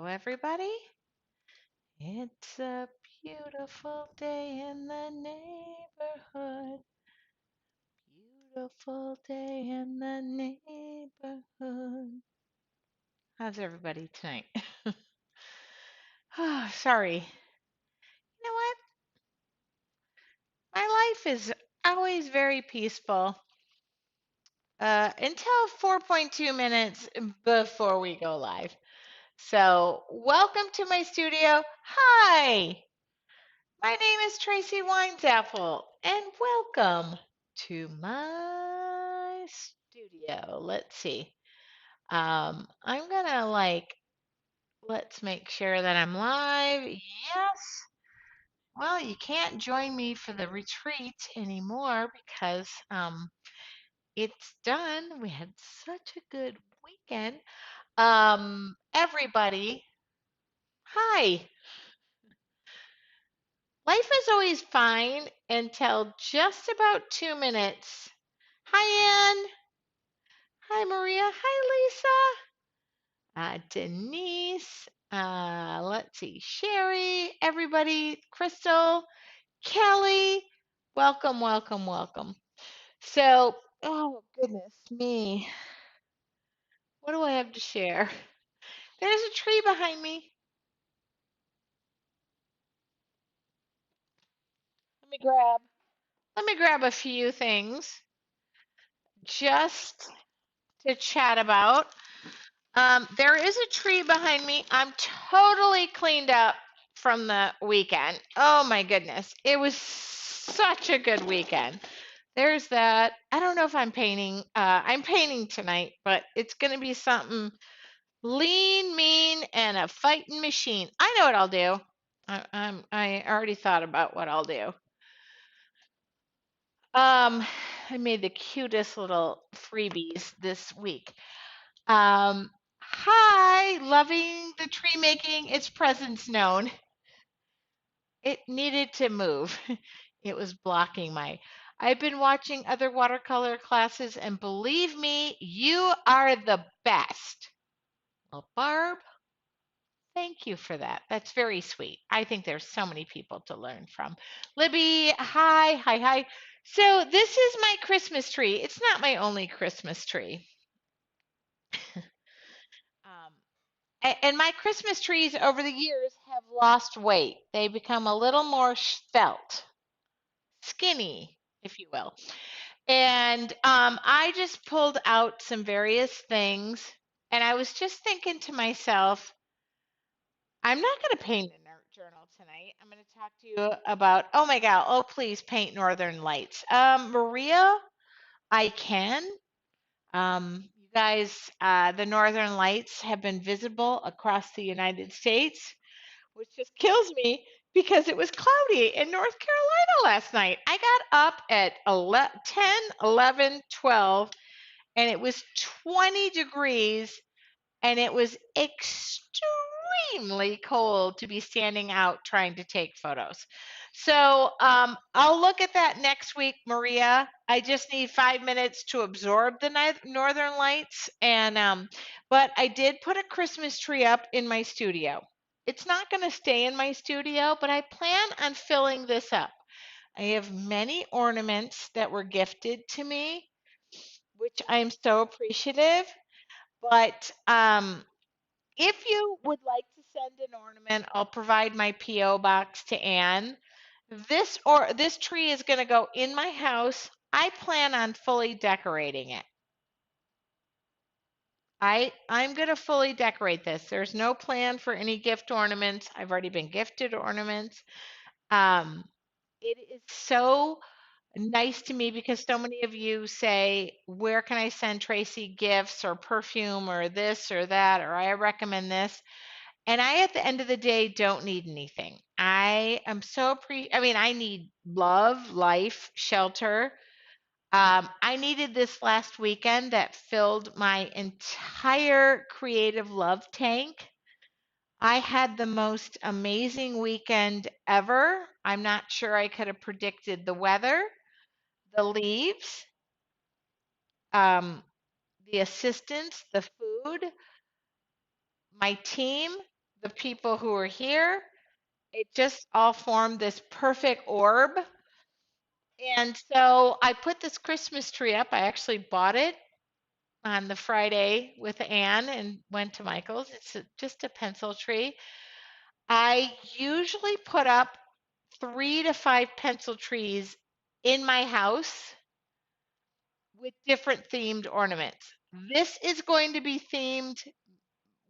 Hello, everybody. It's a beautiful day in the neighborhood. Beautiful day in the neighborhood. How's everybody tonight? Oh, sorry. You know what? My life is always very peaceful until 4.2 minutes before we go live. So, welcome to my studio. Hi. My name is Tracy Winesapple, and welcome to my studio. Let's see. I'm gonna let's make sure that I'm live. Yes. Well, you can't join me for the retreat anymore because it's done. We had such a good weekend. Everybody, hi. Life is always fine until just about 2 minutes. Hi, Anne. Hi, Maria. Hi, Lisa. Denise. Let's see. Sherry, everybody. Crystal, Kelly. Welcome, welcome, welcome. So, oh, goodness me. What do I have to share? There's a tree behind me. Let me grab. Let me grab a few things just to chat about. There is a tree behind me. I'm totally cleaned up from the weekend. Oh my goodness. It was such a good weekend. There's that. I don't know if I'm painting. I'm painting tonight, but it's going to be something lean, mean, and a fighting machine. I know what I'll do. I already thought about what I'll do. Um, I made the cutest little freebies this week. Hi, loving the tree making its presence known. It needed to move. It was blocking my. I've been watching other watercolor classes, and believe me, you are the best. Well, Barb, thank you for that. That's very sweet. I think there's so many people to learn from. Libby, hi, hi, hi. So this is my Christmas tree. It's not my only Christmas tree. Um, and my Christmas trees over the years have lost weight. They become a little more svelte, skinny, if you will. And I just pulled out some various things, and I was just thinking to myself, I'm not going to paint a journal tonight. I'm going to talk to you about, oh my God, oh please paint Northern Lights. Maria, I can. You guys, the Northern Lights have been visible across the United States, which just kills me because it was cloudy in North Carolina last night. I got up at 10, 11, 12, and it was 20 degrees, and it was extremely cold to be standing out trying to take photos. So I'll look at that next week, Maria. I just need 5 minutes to absorb the northern lights, and but I did put a Christmas tree up in my studio. It's not going to stay in my studio, but I plan on filling this up. I have many ornaments that were gifted to me, which I'm so appreciative. But if you would like to send an ornament, I'll provide my PO box to Anne. This tree is going to go in my house. I plan on fully decorating it. I'm going to fully decorate this. There's no plan for any gift ornaments. I've already been gifted ornaments. Um, it is so nice to me because so many of you say, where can I send Tracy gifts or perfume or this or that, or I recommend this. And I, at the end of the day, don't need anything. I am so I need love, life, shelter. I needed this last weekend that filled my entire creative love tank. I had the most amazing weekend ever. I'm not sure I could have predicted the weather, the leaves, um, the assistants, the food, my team. the people who were here. It just all formed this perfect orb. And so I put this Christmas tree up. I actually bought it on the Friday with Anne and went to Michael's. It's just a pencil tree. I usually put up 3 to 5 pencil trees in my house with different themed ornaments. This is going to be themed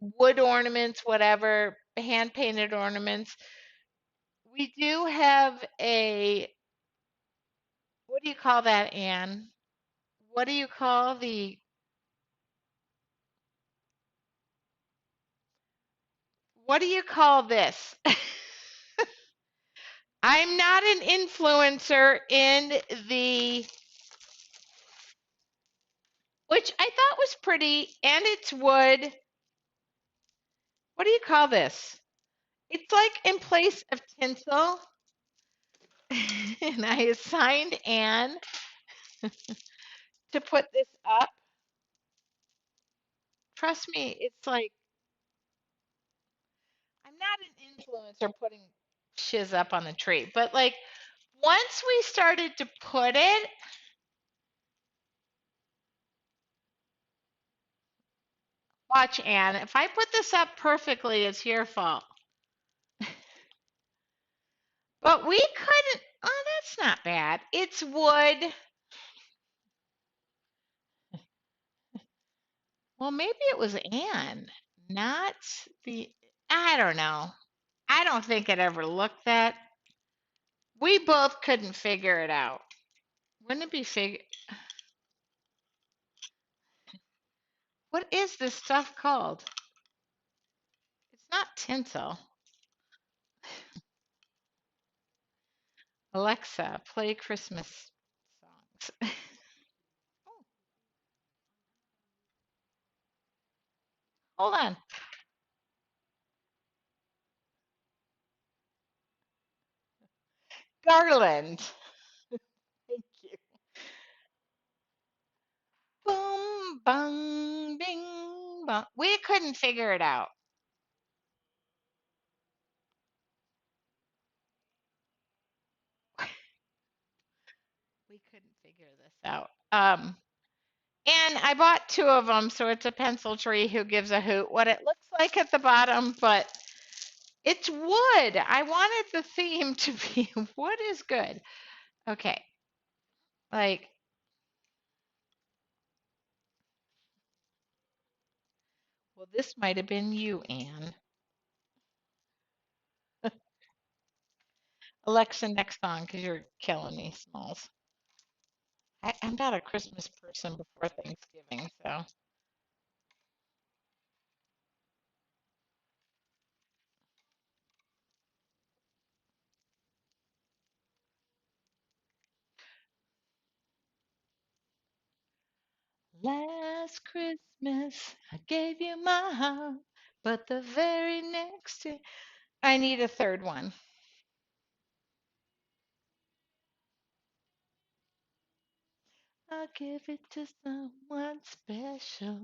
wood ornaments, whatever, hand painted ornaments. We do have a, what do you call that, Anne? What do you call the, what do you call this? I'm not an influencer in the, which I thought was pretty, and it's wood. What do you call this? It's like in place of tinsel. And I assigned Anne to put this up. Trust me, it's like I'm not an influencer putting shiz up on the tree, but like once we started to put it, watch Anne, if I put this up perfectly, it's your fault. But we couldn't, oh, that's not bad. It's wood. Well, maybe it was Anne, not the, I don't know. I don't think it ever looked that. We both couldn't figure it out. Wouldn't it be what is this stuff called? It's not tinsel. Alexa, play Christmas songs. Hold on. Garland. Thank you. Boom, bang, bing, bong. We couldn't figure it out. We couldn't figure this out. And I bought 2 of them, so it's a pencil tree. Who gives a hoot? What it looks like at the bottom, but it's wood. I wanted the theme to be wood is good. Okay, like, well, this might have been you, Anne. Alexa, next song, because you're killing me, Smalls. I'm not a Christmas person before Thanksgiving, so. Last Christmas, I gave you my heart, but the very next day, I need a third one. I'll give it to someone special.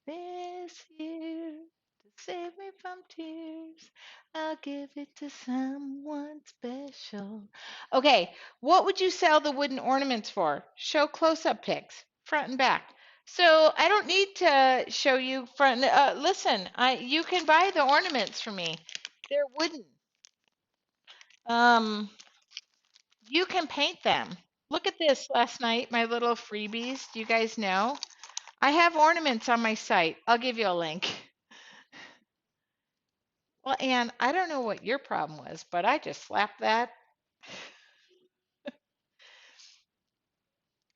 This year, to save me from tears, I'll give it to someone special. Okay, what would you sell the wooden ornaments for? Show close-up pics, front and back. So I don't need to show you front. Listen, you can buy the ornaments for me. They're wooden. Um, you can paint them. Look at this last night, my little freebies. Do you guys know? I have ornaments on my site. I'll give you a link. Well, Anne, I don't know what your problem was, but I just slapped that.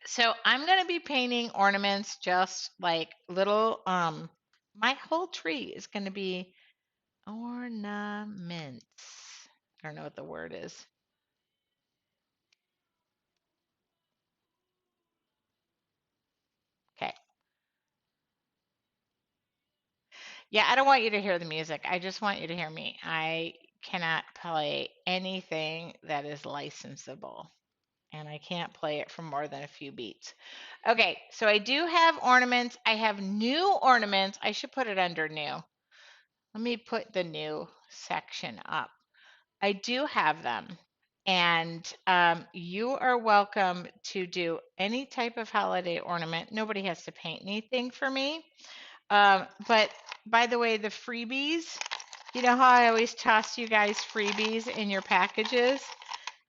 So I'm going to be painting ornaments just like little, my whole tree is going to be ornaments. I don't know what the word is. Okay. Yeah, I don't want you to hear the music. I just want you to hear me. I cannot play anything that is licensable. and I can't play it for more than a few beats. Okay, so I do have ornaments. I have new ornaments. I should put it under new. Let me put the new section up. I do have them. And you are welcome to do any type of holiday ornament. Nobody has to paint anything for me. But by the way, the freebies, you know how I always toss you guys freebies in your packages?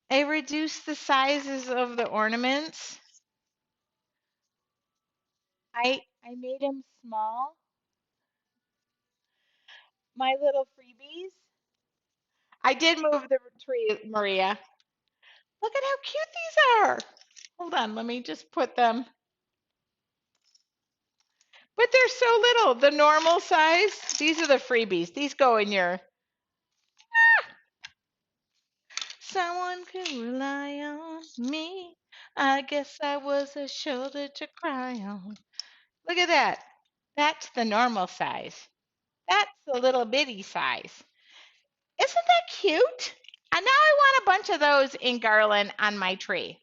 I reduced the sizes of the ornaments. I made them small. My little freebies. I did move the tree, Maria. Look at how cute these are. Hold on, let me just put them. But they're so little. The normal size, these are the freebies. These go in your. Someone could rely on me. I guess I was a shoulder to cry on. Look at that. That's the normal size. That's the little bitty size. Isn't that cute? And now I want a bunch of those in garland on my tree.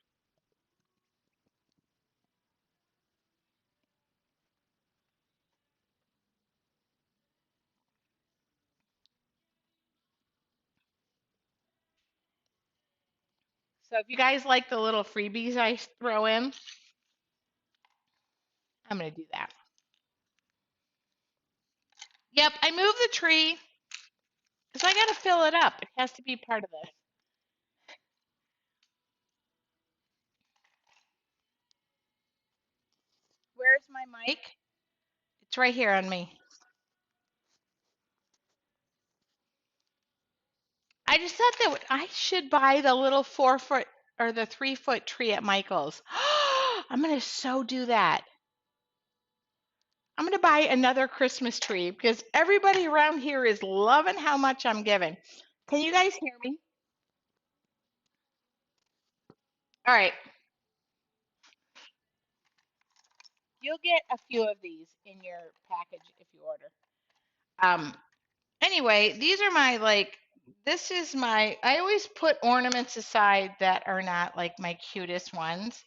So if you guys like the little freebies I throw in, I'm going to do that. Yep, I moved the tree because I got to fill it up. It has to be part of this. Where's my mic? It's right here on me. I just thought that I should buy the little 4 foot or the 3 foot tree at Michael's. I'm going to so do that. I'm going to buy another Christmas tree because everybody around here is loving how much I'm giving. Can you guys hear me? All right. You'll get a few of these in your package if you order. Um, anyway, these are my this is my, I always put ornaments aside that are not like my cutest ones.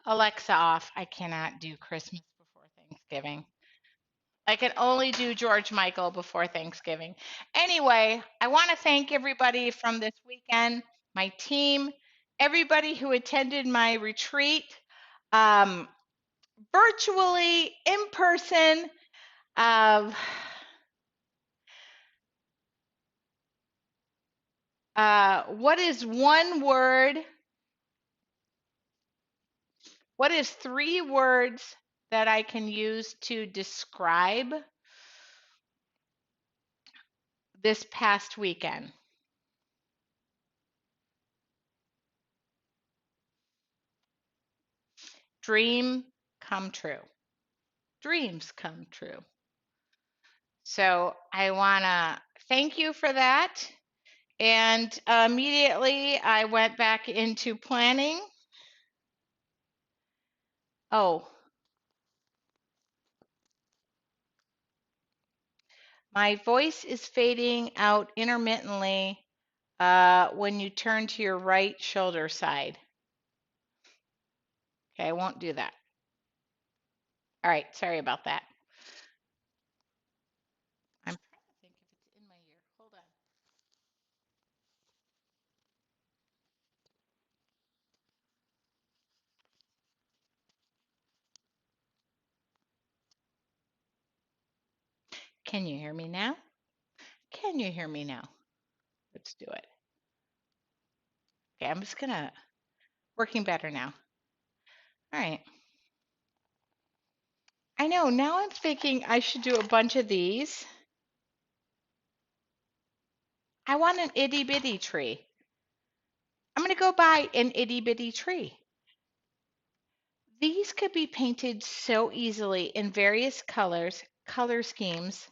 Alexa off. I cannot do Christmas before Thanksgiving. I can only do George Michael before Thanksgiving. Anyway, I want to thank everybody from this weekend, my team, everybody who attended my retreat, um, virtually, in person. What is one word? What is 3 words that I can use to describe this past weekend? Dream come true. Dreams come true. So I want to thank you for that. And immediately I went back into planning. Oh, my voice is fading out intermittently when you turn to your right shoulder side. Okay, I won't do that. All right, sorry about that. I'm trying to think if it's in my ear. Hold on. Can you hear me now? Can you hear me now? Let's do it. Okay, I'm just gonna, working better now. All right. I know, now I'm thinking I should do a bunch of these. I want an itty bitty tree. I'm gonna go buy an itty bitty tree. These could be painted so easily in various colors, color schemes.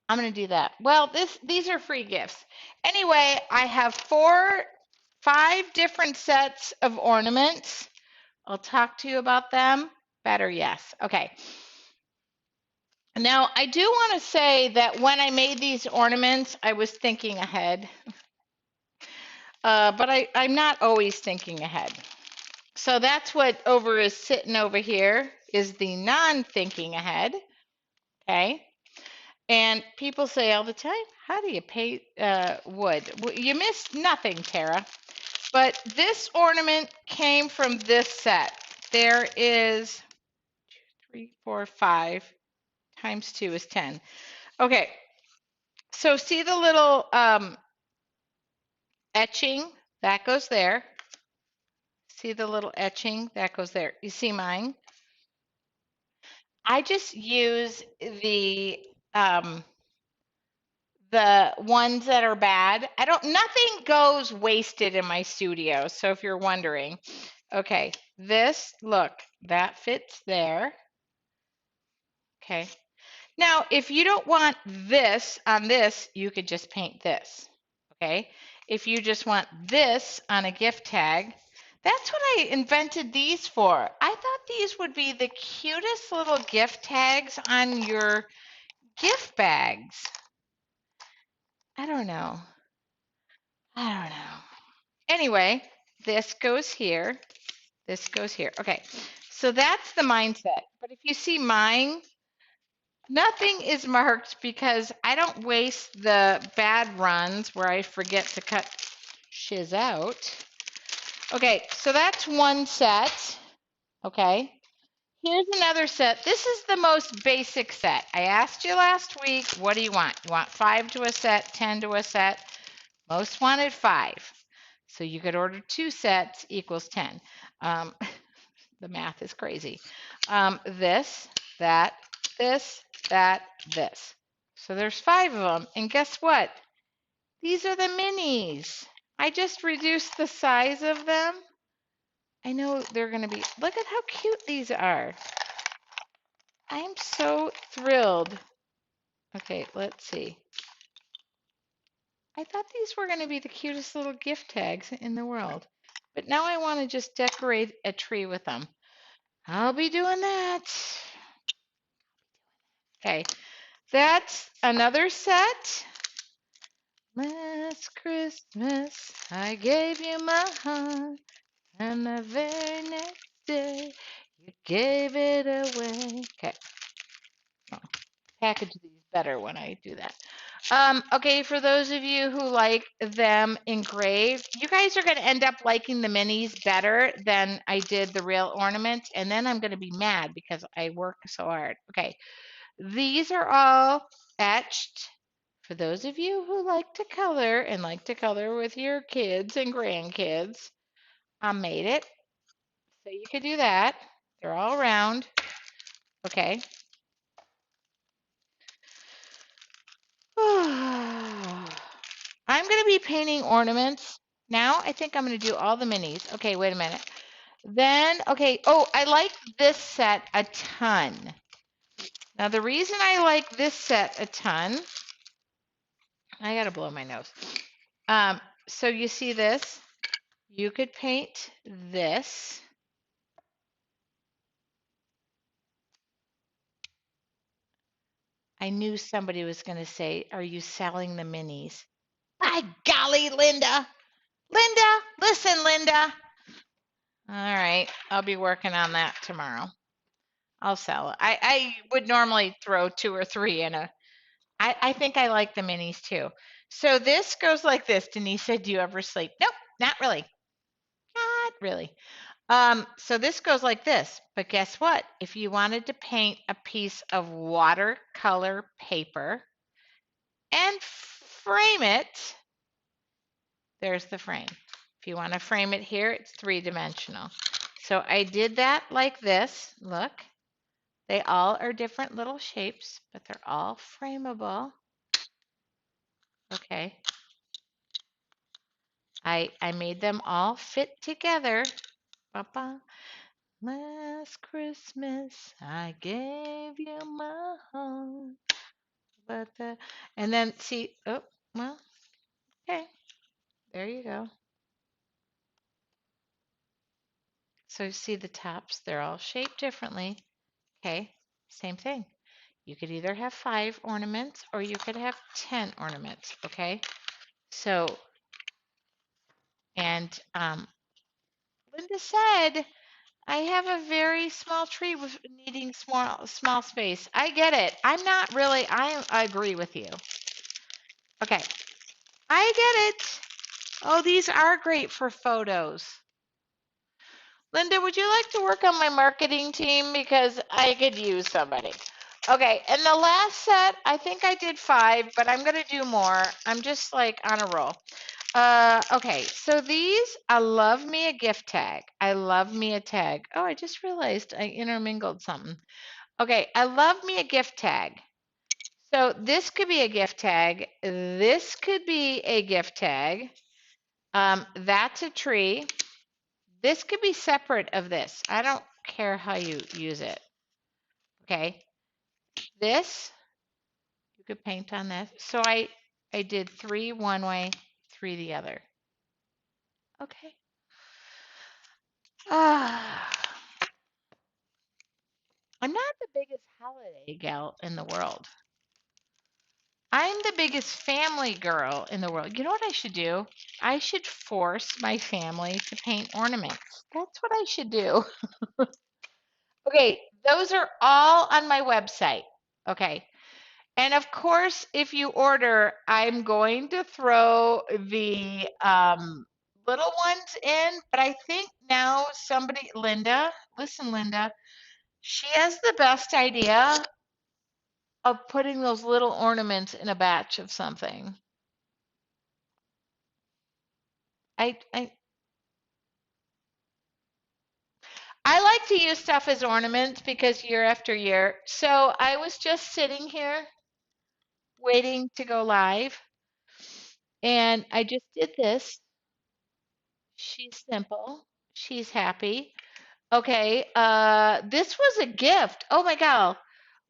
I'm gonna do that. Well, these are free gifts. Anyway, I have 5 different sets of ornaments. I'll talk to you about them. Better, yes. Okay. Now, I do want to say that when I made these ornaments, I was thinking ahead. but I'm not always thinking ahead. So that's what over is sitting over here is the non-thinking ahead. Okay. And people say all the time, how do you paint wood? You missed nothing, Tara. But this ornament came from this set. There is 3, 4, 5 times 2 is 10. Okay. So see the little etching? That goes there. See the little etching? That goes there. You see mine? I just use um, the ones that are bad. I don't, nothing goes wasted in my studio. So if you're wondering, okay, this, look, that fits there. Okay. Now, if you don't want this on this, you could just paint this. Okay. If you just want this on a gift tag, that's what I invented these for. I thought these would be the cutest little gift tags on your gift bags. I don't know. I don't know. Anyway, this goes here. This goes here. Okay. So that's the mindset. But if you see mine, nothing is marked because I don't waste the bad runs where I forget to cut shiz out. Okay, so that's one set. Okay. Here's another set. This is the most basic set. I asked you last week, what do you want? You want 5 to a set, 10 to a set? Most wanted 5. So you could order 2 sets equals 10. Um, the math is crazy. This, that, this, that, this. So there's 5 of them. And guess what? These are the minis. I just reduced the size of them. I know they're going to be, look at how cute these are. I'm so thrilled. Okay, let's see. I thought these were going to be the cutest little gift tags in the world. But now I want to just decorate a tree with them. I'll be doing that. Okay, that's another set. Last Christmas, I gave you my heart, and the very next day, you gave it away. Okay, I'll package these better when I do that. Okay, for those of you who like them engraved, you guys are going to end up liking the minis better than I did the real ornaments, and then I'm going to be mad because I work so hard. Okay, these are all etched. For those of you who like to color and like to color with your kids and grandkids, I made it. So you could do that. They're all round. Okay. I'm going to be painting ornaments. Now I think I'm going to do all the minis. Okay, wait a minute. Then, okay, oh, I like this set a ton. Now the reason I like this set a ton, I got to blow my nose. So you see this? You could paint this. I knew somebody was going to say, are you selling the minis? By golly, Linda. Linda, listen, Linda. All right, I'll be working on that tomorrow. I'll sell it. I would normally throw 2 or 3 in a. I think I like the minis too. So this goes like this. Denise said, do you ever sleep? Nope, not really. Not really. So this goes like this. But guess what? If you wanted to paint a piece of watercolor paper and frame it, there's the frame. If you want to frame it here, it's 3-dimensional. So I did that like this. Look. They all are different little shapes, but they're all frameable. Okay. I made them all fit together. Ba-ba. Last Christmas, I gave you my heart. And then see, oh, well, okay. There you go. So you see the tops, they're all shaped differently. Okay, same thing. You could either have 5 ornaments or you could have 10 ornaments, okay? So And Linda said, I have a very small tree with needing small space. I get it. I'm not really, I agree with you. Okay, I get it. Oh, these are great for photos. Linda, would you like to work on my marketing team? Because I could use somebody. Okay, and the last set, I think I did 5, but I'm going to do more. I'm just like on a roll. Okay, so these, I love me a gift tag. I love me a tag. Oh, I just realized I intermingled something. Okay, I love me a gift tag. So this could be a gift tag. This could be a gift tag. That's a tree. This could be separate of this. I don't care how you use it. Okay, this, you could paint on this. So I did 3 one way, 3 the other. Okay. Ah. I'm not the biggest holiday gal in the world. I'm the biggest family girl in the world. You know what I should do? I should force my family to paint ornaments. That's what I should do. Okay, those are all on my website. Okay. And of course, if you order, I'm going to throw the little ones in, but I think now somebody, Linda, listen, Linda, she has the best idea of putting those little ornaments in a batch of something. I I I like to use stuff as ornaments because year after year. So I was just sitting here waiting to go live and I just did this. She's simple. She's happy. Okay, this was a gift. Oh my God.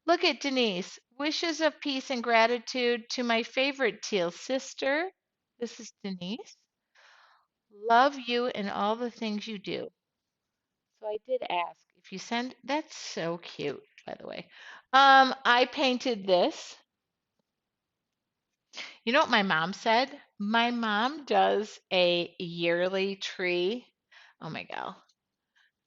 Look at Denise. Wishes of peace and gratitude to my favorite teal sister. This is Denise. Love you and all the things you do. So I did ask if you send, that's so cute, by the way. I painted this. You know what my mom said? My mom does a yearly tree. Oh my God.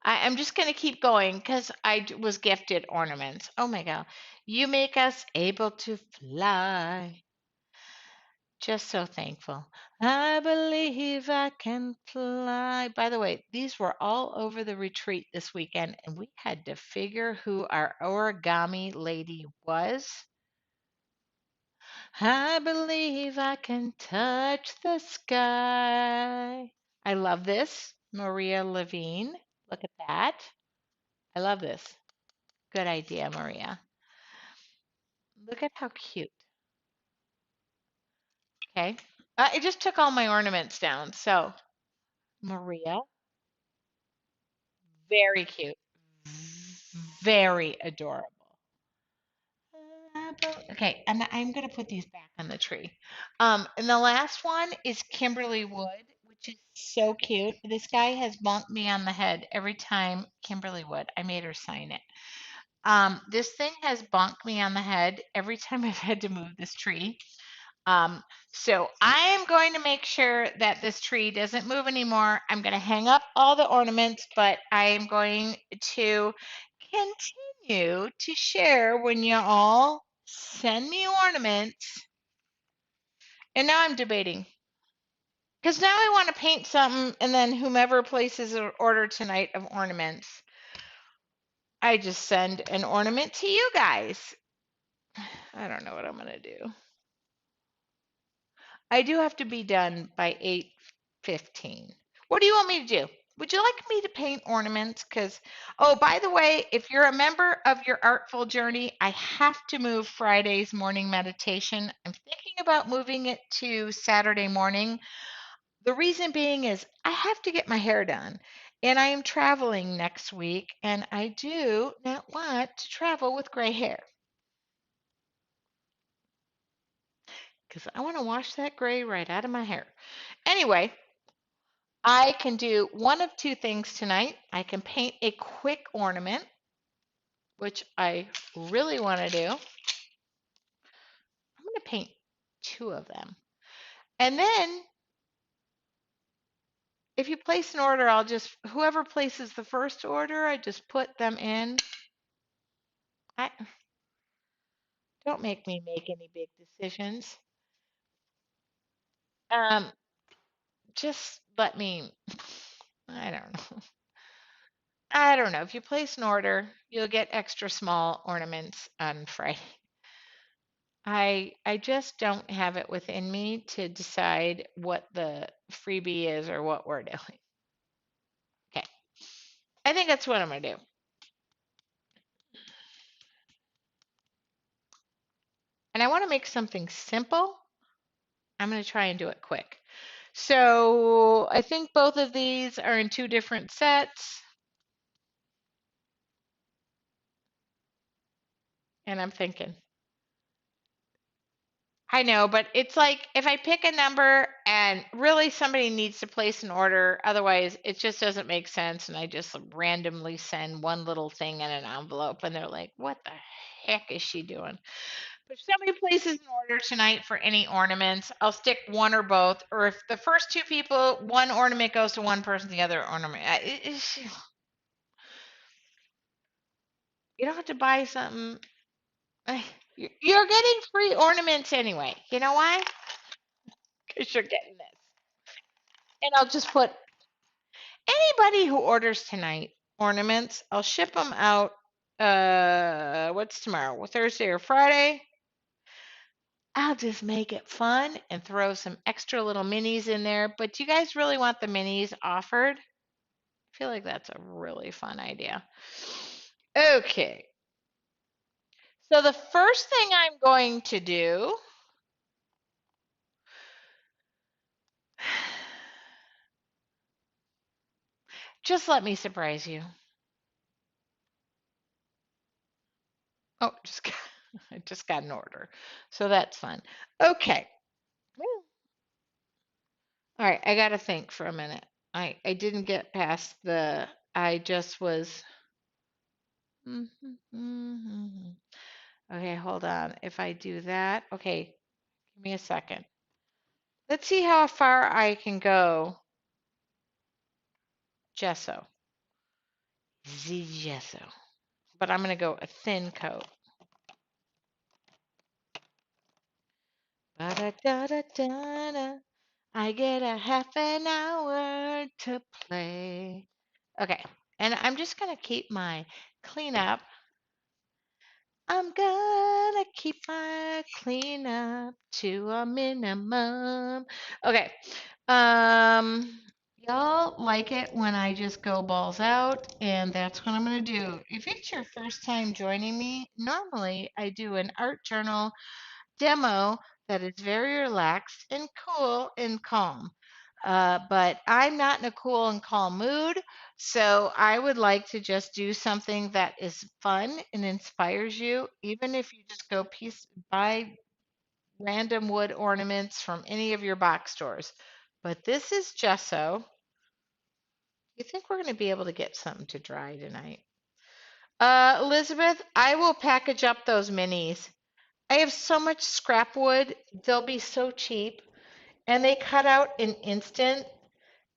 I'm just going to keep going because was gifted ornaments. Oh my God. You make us able to fly. Just so thankful. I believe I can fly. By the way, these were all over the retreat this weekend, and we had to figure who our origami lady was. I believe I can touch the sky. I love this. Maria Levine. Look at that. I love this. Good idea, Maria. Look at how cute. Okay. I just took all my ornaments down. So, Maria, very cute. Very adorable. Okay, and I'm going to put these back on the tree. And the last one is Kimberly Wood, which is so cute. This guy has bonked me on the head every time. Kimberly Wood, I made her sign it. This thing has bonked me on the head every time I've had to move this tree. Um, so I am going to make sure that this tree doesn't move anymore. I'm going to hang up all the ornaments, but I am going to continue to share when you all send me ornaments. And now I'm debating because now I want to paint something, and then whomever places an order tonight of ornaments, I just send an ornament to you guys. I don't know what I'm going to do. I do have to be done by 8:15. What do you want me to do? Would you like me to paint ornaments? Because, oh, by the way, if you're a member of your Artful Journey, I have to move Friday's morning meditation. I'm thinking about moving it to Saturday morning. The reason being is I have to get my hair done. And I am traveling next week, and I do not want to travel with gray hair because I want to wash that gray right out of my hair. Anyway, I can do one of two things tonight. I can paint a quick ornament, which I really want to do. I'm going to paint 2 of them. And then if you place an order, I'll just, whoever places the first order, I just put them in. I don't make me make any big decisions. Um, just let me, I don't know. I don't know. If you place an order, you'll get extra small ornaments on Friday. I just don't have it within me to decide what the freebie is or what we're doing. Okay. I think that's what I'm going to do. And I want to make something simple. I'm going to try and do it quick. So I think both of these are in two different sets. And I'm thinking, I know, but it's like if I pick a number and really somebody needs to place an order, otherwise it just doesn't make sense. And I just randomly send one little thing in an envelope and they're like, what the heck is she doing? But if somebody places an order tonight for any ornaments, I'll stick one or both. Or if the first two people, one ornament goes to one person, the other ornament. You don't have to buy something. You're getting free ornaments anyway. You know why? Because you're getting this. And I'll just put anybody who orders tonight ornaments, I'll ship them out. What's tomorrow? Well, Thursday or Friday? I'll just make it fun and throw some extra little minis in there. But do you guys really want the minis offered? I feel like that's a really fun idea. Okay. So the first thing I'm going to do, just let me surprise you. Oh, I just got an order. So that's fun. Okay. All right, I got to think for a minute. I didn't get past the I just was Okay, hold on. If I do that, okay, give me a second. Let's see how far I can go. Gesso. Z gesso. But I'm going to go a thin coat. Ba-da-da-da-da-da. I get a half an hour to play. Okay, and I'm just going to keep my cleanup. I'm gonna keep my cleanup to a minimum. Okay. Y'all like it when I just go balls out, and that's what I'm gonna do. If it's your first time joining me, normally I do an art journal demo that is very relaxed and cool and calm. But I'm not in a cool and calm mood, so I would like to just do something that is fun and inspires you, even if you just go buy random wood ornaments from any of your box stores. But this is gesso. You think we're going to be able to get something to dry tonight? Elizabeth, I will package up those minis. I have so much scrap wood, they'll be so cheap. And they cut out an instant.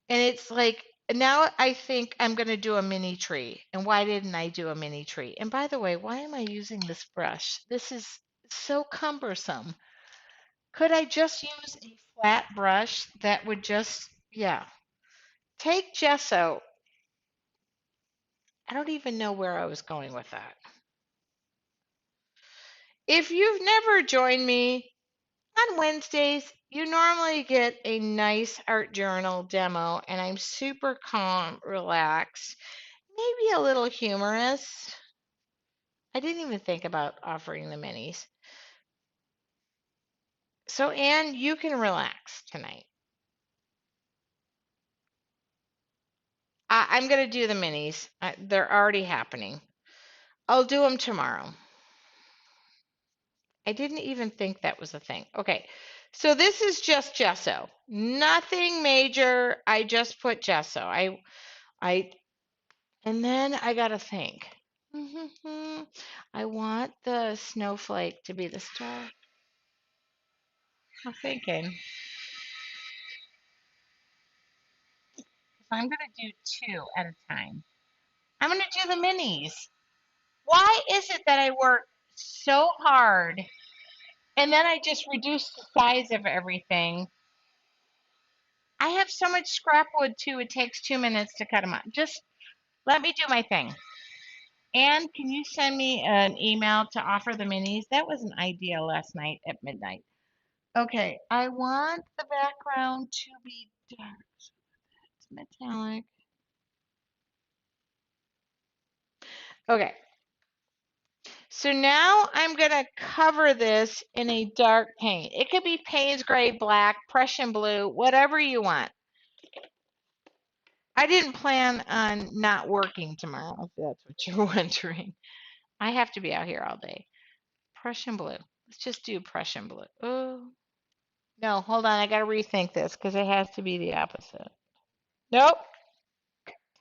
And it's like, now I think I'm going to do a mini tree. And why didn't I do a mini tree? And by the way, why am I using this brush? This is so cumbersome. Could I just use a flat brush that would just, yeah. Take gesso. I don't even know where I was going with that. If you've never joined me, on Wednesdays, you normally get a nice art journal demo, and I'm super calm, relaxed, maybe a little humorous. I didn't even think about offering the minis. So, Anne, you can relax tonight. I'm going to do the minis. They're already happening. I'll do them tomorrow. I didn't even think that was a thing. Okay, so this is just gesso. Nothing major. I just put gesso. I And then I gotta think. I want the snowflake to be the star. I'm thinking. I'm going to do two at a time. I'm going to do the minis. Why is it that I work so hard and then I just reduce the size of everything? I have so much scrap wood too, it takes 2 minutes to cut them out. Just let me do my thing. And can you send me an email to offer the minis? That was an idea last night at midnight. Okay, I want the background to be dark. It's metallic. Okay, so now I'm going to cover this in a dark paint. It could be Payne's Gray, Black, Prussian Blue, whatever you want. I didn't plan on not working tomorrow, if that's what you're wondering. I have to be out here all day. Prussian Blue. Let's just do Prussian Blue. Oh, no, hold on. I got to rethink this because it has to be the opposite. Nope.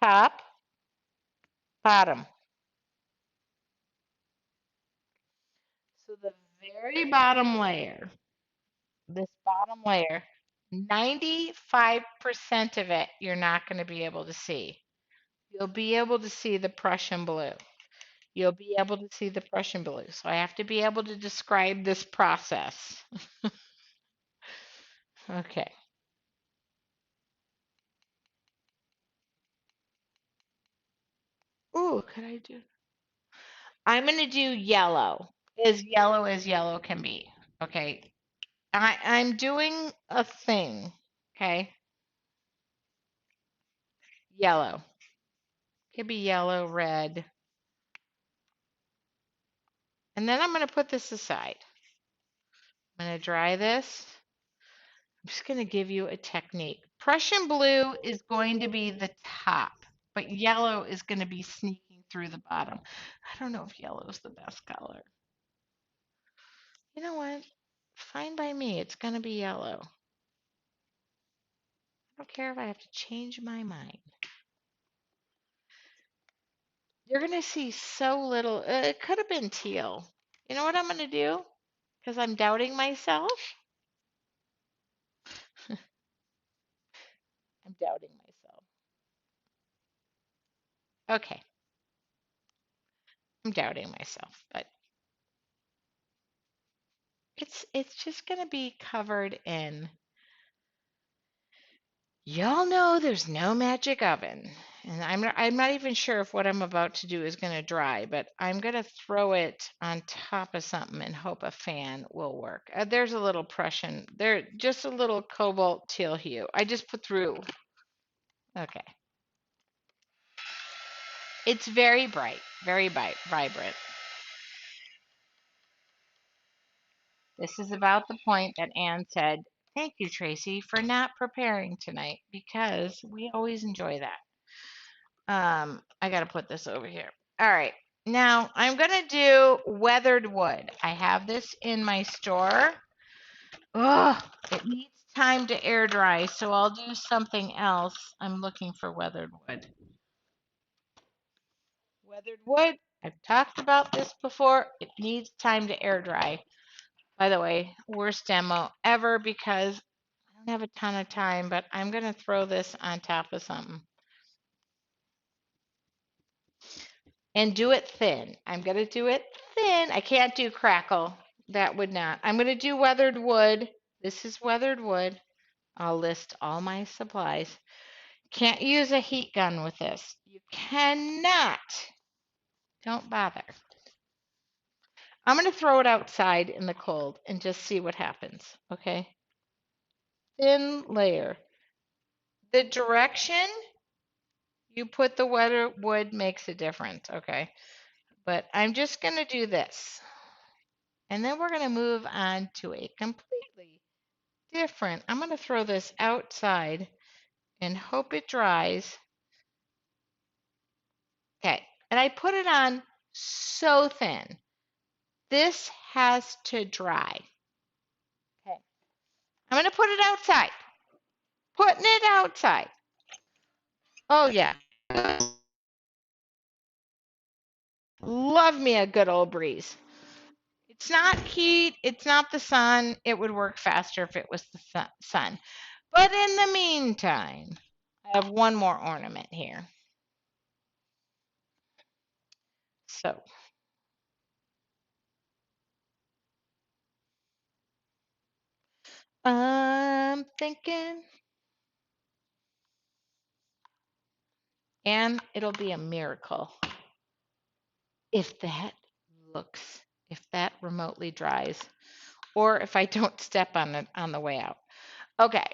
Top, bottom. So the very bottom layer, this bottom layer, 95% of it you're not going to be able to see. You'll be able to see the Prussian blue. You'll be able to see the Prussian blue. So I have to be able to describe this process. Okay. Ooh, could I do? I'm going to do yellow as yellow can be. Okay. I'm doing a thing. Okay. Yellow. Could be yellow, red. And then I'm going to put this aside. I'm going to dry this. I'm just going to give you a technique. Prussian blue is going to be the top, but yellow is going to be sneaking through the bottom. I don't know if yellow is the best color. You know what? Fine by me. It's going to be yellow. I don't care if I have to change my mind. You're going to see so little. It could have been teal. You know what I'm going to do? Because I'm doubting myself. I'm doubting myself. Okay. I'm doubting myself, but it's just going to be covered in. Y'all know there's no magic oven. And I'm not even sure if what I'm about to do is going to dry, but I'm going to throw it on top of something and hope a fan will work. There's a little Prussian, there just a little cobalt teal hue. I just put through. Okay. It's very bright, very vibrant. This is about the point that Anne said, "Thank you, Tracy, for not preparing tonight because we always enjoy that." I got to put this over here. All right. Now I'm going to do weathered wood. I have this in my store. Ugh, it needs time to air dry, so I'll do something else. I'm looking for weathered wood. Weathered wood, I've talked about this before. It needs time to air dry. By the way, worst demo ever because I don't have a ton of time, but I'm going to throw this on top of something. And do it thin. I'm going to do it thin. I can't do crackle. That would not. I'm going to do weathered wood. This is weathered wood. I'll list all my supplies. Can't use a heat gun with this. You cannot. Don't bother. I'm going to throw it outside in the cold and just see what happens. Okay? Thin layer. The direction you put the weathered wood makes a difference. Okay? But I'm just going to do this. And then we're going to move on to a completely different. I'm going to throw this outside and hope it dries. Okay. And I put it on so thin. This has to dry. Okay. I'm going to put it outside. Putting it outside. Oh, yeah. Love me a good old breeze. It's not heat. It's not the sun. It would work faster if it was the sun. But in the meantime, I have one more ornament here. So I'm thinking, and it'll be a miracle if that if that remotely dries, or if I don't step on it on the way out. Okay.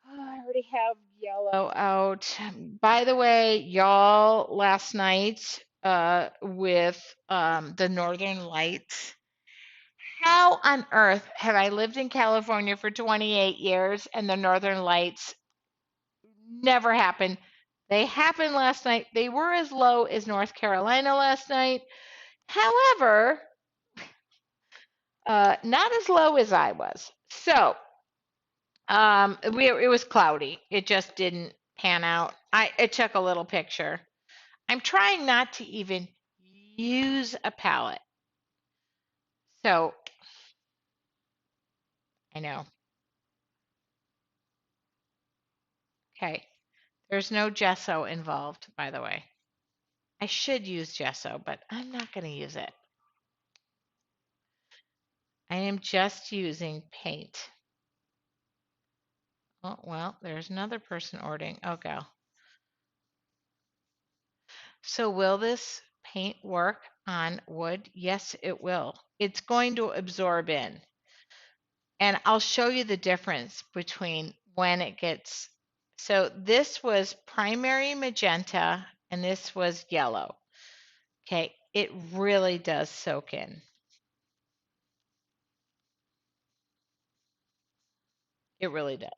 Oh, I already have yellow out. By the way, y'all, last night with the Northern Lights, how on earth have I lived in California for 28 years and the Northern Lights never happened? They happened last night. They were as low as North Carolina last night. However, not as low as I was. So, it was cloudy. It just didn't pan out. I took a little picture. I'm trying not to even use a palette. So, I know. Okay. There's no gesso involved, by the way. I should use gesso, but I'm not going to use it. I am just using paint. Oh, well, there's another person ordering. Oh, go. So will this paint work on wood? Yes, it will. It's going to absorb in. And I'll show you the difference between when it gets. So this was primary magenta and this was yellow. Okay, it really does soak in. It really does.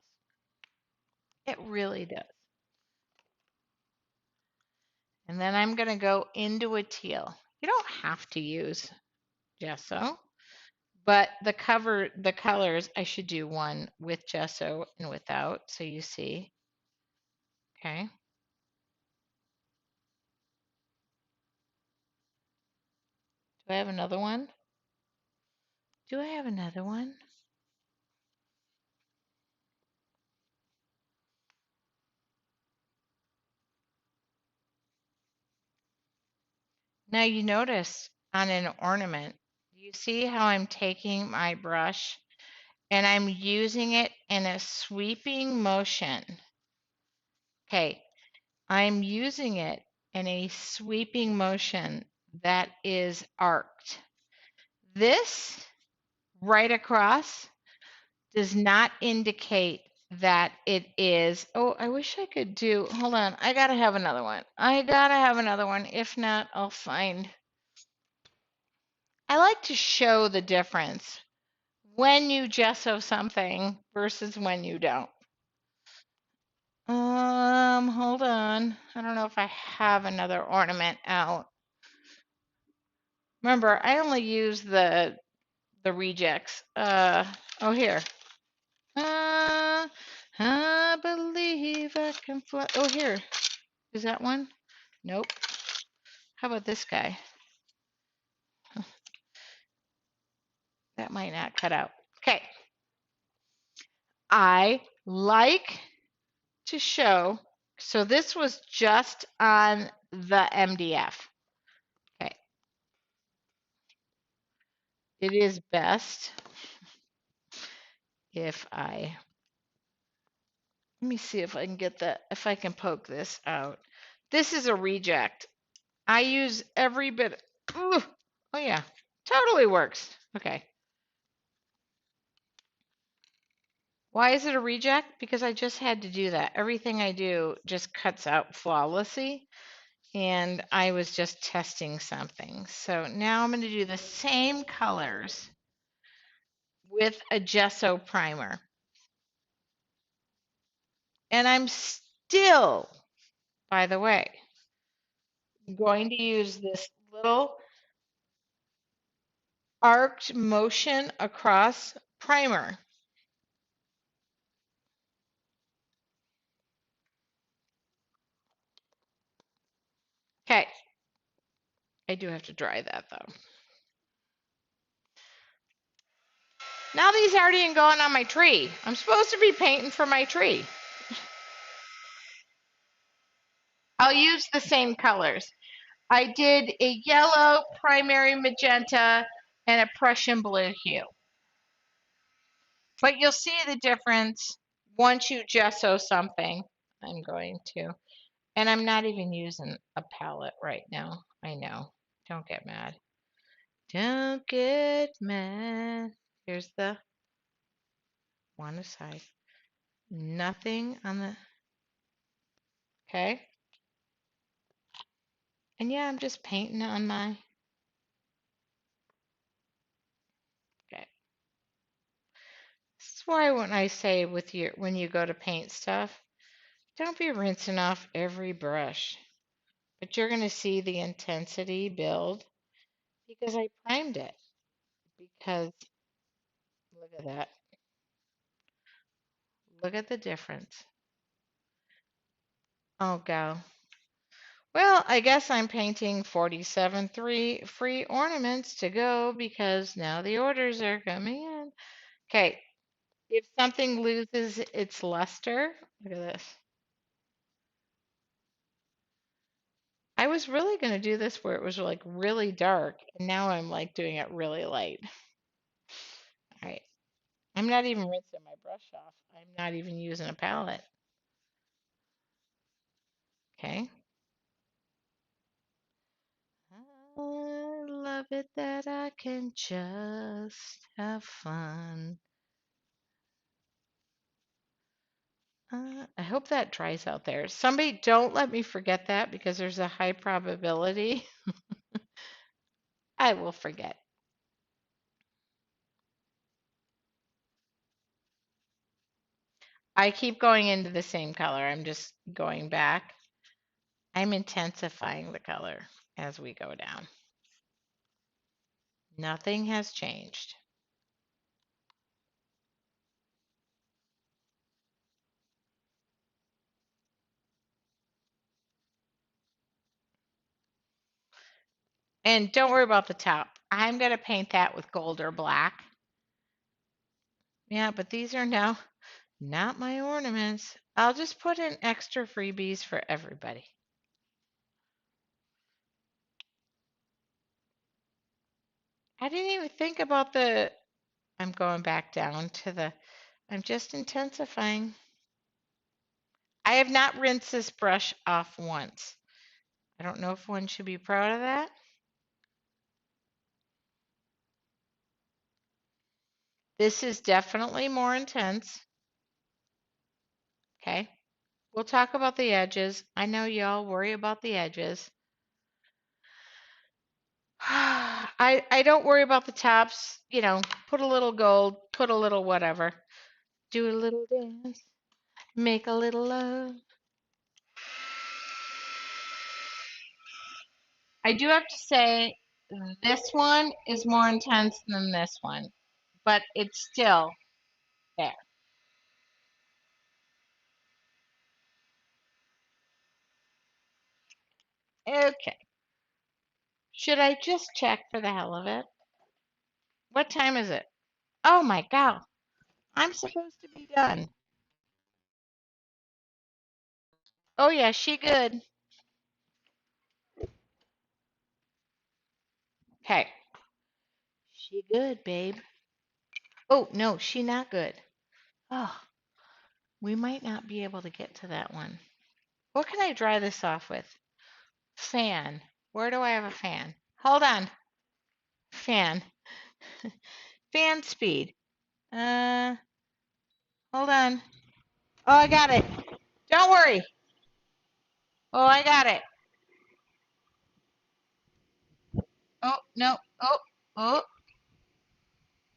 It really does. And then I'm going to go into a teal. You don't have to use gesso, but the colors, I should do one with gesso and without, so you see. Okay. Do I have another one? Do I have another one? Now you notice on an ornament, you see how I'm taking my brush and I'm using it in a sweeping motion. Okay, I'm using it in a sweeping motion that is arced. This right across does not indicate that it is. Oh, I wish I could do. Hold on. I got to have another one. I got to have another one. If not, I'll find. I like to show the difference when you gesso something versus when you don't. Hold on. I don't know if I have another ornament out. Remember, I only use the rejects. Oh here. Uh, I believe I can fly. Oh here. Is that one? Nope. How about this guy? That might not cut out. Okay. I like to show. So this was just on the MDF. Okay. It is best if let me see if I can get that, if I can poke this out. This is a reject. I use every bit. Ooh, oh yeah, totally works. Okay. Why is it a reject? Because I just had to do that. Everything I do just cuts out flawlessly. And I was just testing something. So now I'm going to do the same colors with a gesso primer. And I'm still, by the way, going to use this little arced motion across primer. Okay, I do have to dry that though. Now these already going on my tree. I'm supposed to be painting for my tree. I'll use the same colors. I did a yellow, primary magenta, and a Prussian blue hue. But you'll see the difference once you gesso something. I'm going to. And I'm not even using a palette right now. I know. Don't get mad. Don't get mad. Here's the one aside. Nothing on the. Okay. And yeah, I'm just painting on my. Okay. This is why when I say with your when you go to paint stuff, don't be rinsing off every brush. But you're going to see the intensity build because I primed it. Because look at that. Look at the difference. Oh, go. Well, I guess I'm painting 47 free ornaments to go because now the orders are coming in. Okay, if something loses its luster, look at this. I was really going to do this where it was like really dark, and now I'm like doing it really light. All right, I'm not even rinsing my brush off. I'm not even using a palette. Okay. I love it that I can just have fun. I hope that dries out there. Somebody don't let me forget that because there's a high probability I will forget. I keep going into the same color. I'm just going back. I'm intensifying the color as we go down. Nothing has changed. And don't worry about the top. I'm going to paint that with gold or black. Yeah, but these are now not my ornaments. I'll just put in extra freebies for everybody. I didn't even think about the, I'm going back down to the, I'm just intensifying. I have not rinsed this brush off once. I don't know if one should be proud of that. This is definitely more intense. Okay. We'll talk about the edges. I know y'all worry about the edges. I don't worry about the tops. You know, put a little gold, put a little whatever. Do a little dance, make a little love. I do have to say, this one is more intense than this one, but it's still there. Okay. Should I just check for the hell of it? What time is it? Oh my God. I'm supposed to be done. Oh yeah, she good. Okay. She good, babe. Oh no, she not good. Oh, we might not be able to get to that one. What can I dry this off with? Fan. Where do I have a fan? Hold on. Fan. Fan speed. Uh, hold on. Oh, I got it. Don't worry. Oh, I got it. Oh, no. Oh, oh.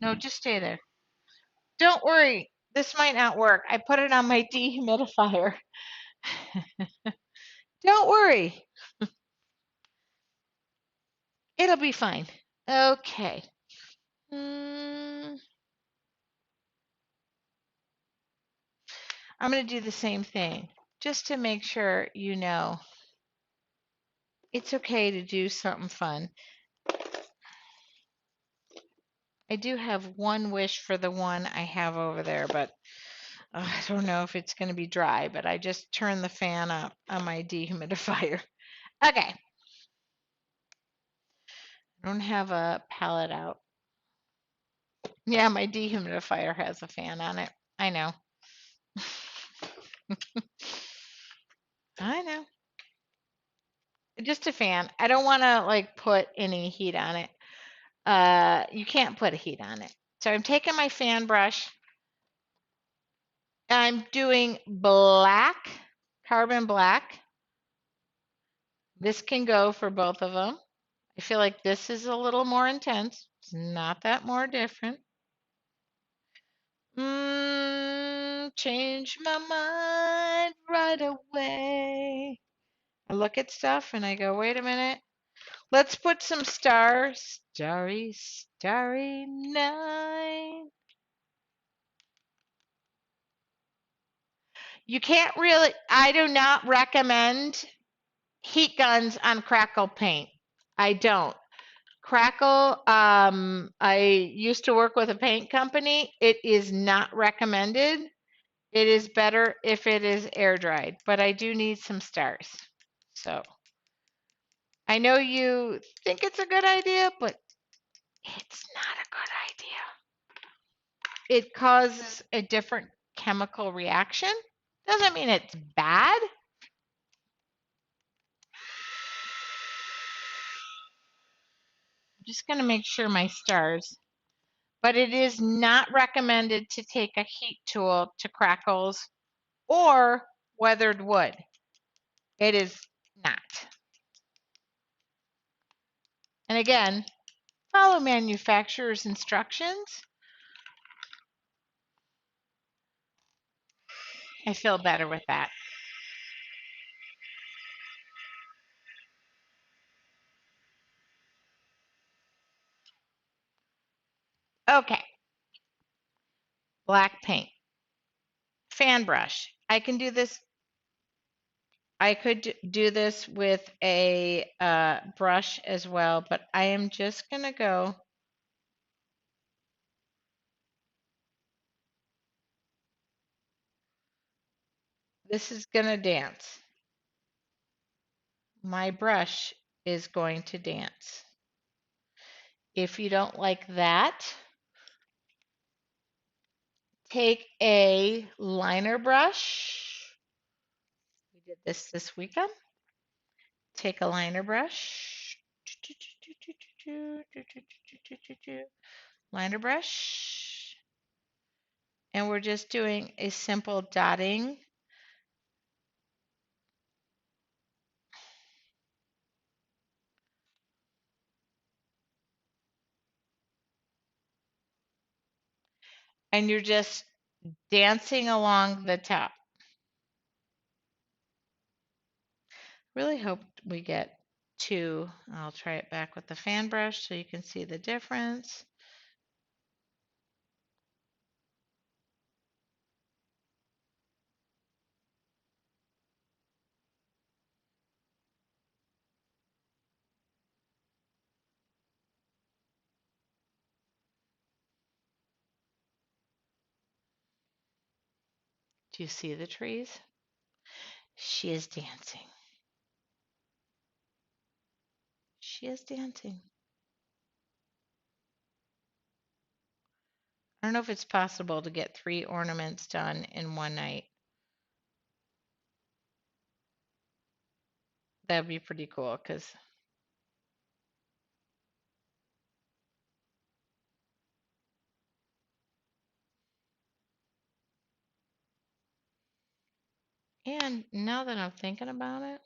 No, just stay there. Don't worry. This might not work. I put it on my dehumidifier. Don't worry. It'll be fine. Okay. Mm, I'm going to do the same thing just to make sure you know it's okay to do something fun. I do have one wish for the one I have over there, but I don't know if it's going to be dry, but I just turned the fan up on my dehumidifier. Okay. I don't have a palette out. Yeah, my dehumidifier has a fan on it. I know. I know. Just a fan. I don't want to like put any heat on it. You can't put a heat on it. So I'm taking my fan brush. I'm doing black, carbon black. This can go for both of them. I feel like this is a little more intense. It's not that more different. Change my mind right away. I look at stuff and I go, wait a minute. Let's put some stars. Starry, starry night. You can't really, I do not recommend heat guns on crackle paint. I don't. Crackle, I used to work with a paint company. It is not recommended. It is better if it is air dried, but I do need some stars. So I know you think it's a good idea, but it's not a good idea. It causes a different chemical reaction. Doesn't mean it's bad. I'm just going to make sure my stars. But it is not recommended to take a heat tool to crackles or weathered wood. It is not. And again, follow manufacturer's instructions. I feel better with that. Okay, black paint. Fan brush. I can do this. I could do this with a brush as well, but I am just going to go. This is going to dance. My brush is going to dance. If you don't like that, take a liner brush. We did this weekend. Take a liner brush. Liner brush. And we're just doing a simple dotting. And you're just dancing along the top. Really hope we get two. I'll try it back with the fan brush so you can see the difference. Do you see the trees? She is dancing. She is dancing. I don't know if it's possible to get 3 ornaments done in one night. That'd be pretty cool because and now that I'm thinking about it,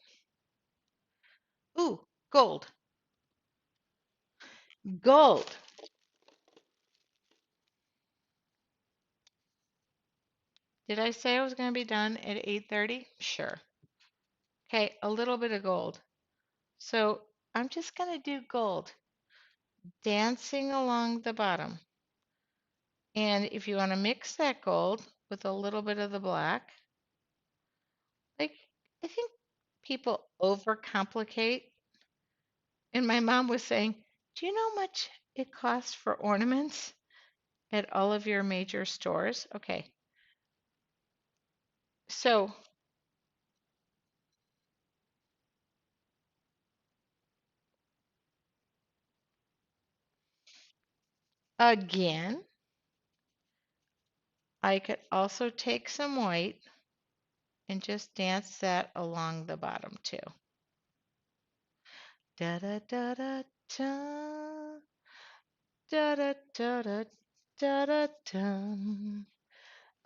ooh, gold. Gold. Did I say I was going to be done at 8:30? Sure. Okay, a little bit of gold. So I'm just going to do gold, dancing along the bottom. And if you want to mix that gold with a little bit of the black, like I think people overcomplicate. And my mom was saying, do you know how much it costs for ornaments at all of your major stores? Okay, So again, I could also take some white and just dance that along the bottom too. Da da da da da da da da da da da da.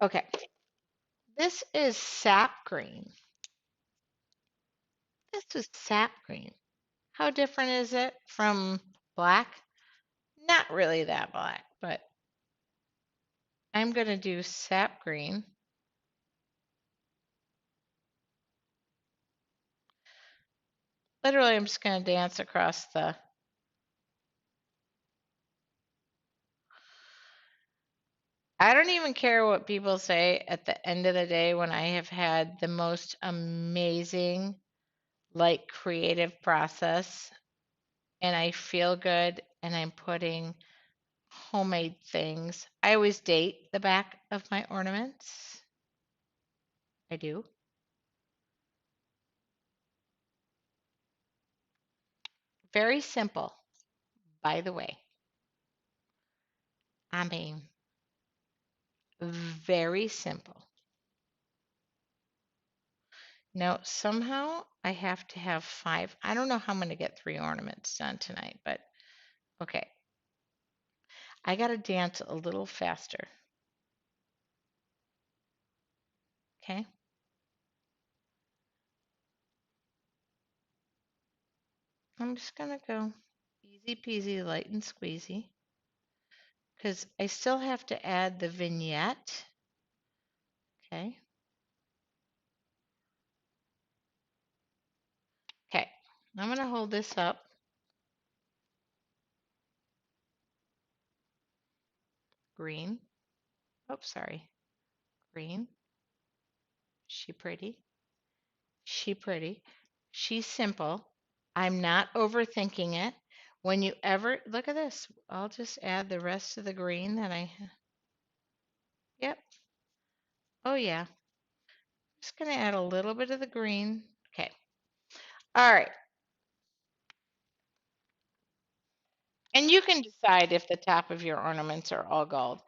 Okay, this is sap green. This is sap green. How different is it from black? Not really that black, but I'm going to do sap green. Literally, I'm just going to dance across the. I don't even care what people say at the end of the day when I have had the most amazing, like, creative process and I feel good and I'm putting homemade things. I always date the back of my ornaments. I do. Very simple, by the way. I mean, very simple. Now, somehow I have to have five. I don't know how I'm going to get three ornaments done tonight, but okay. I got to dance a little faster. Okay. I'm just going to go easy peasy, light and squeezy because I still have to add the vignette. Okay. Okay. I'm going to hold this up. Green. Oh, sorry. Green. She pretty. She pretty. She's simple. I'm not overthinking it. When you ever look at this, I'll just add the rest of the green that yep. Oh yeah. Just gonna add a little bit of the green. Okay. All right. And you can decide if the top of your ornaments are all gold.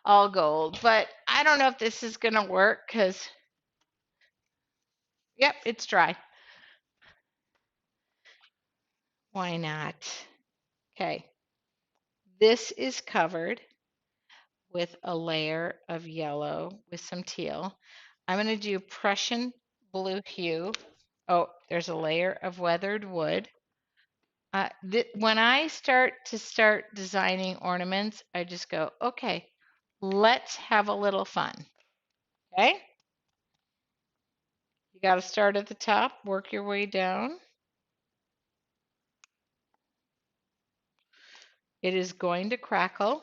All gold. But I don't know if this is gonna work because yep, it's dry. Why not? Okay. This is covered with a layer of yellow with some teal. I'm going to do Prussian blue hue. Oh, there's a layer of weathered wood. When I start designing ornaments, I just go, okay, let's have a little fun. Okay? You got to start at the top, work your way down. It is going to crackle.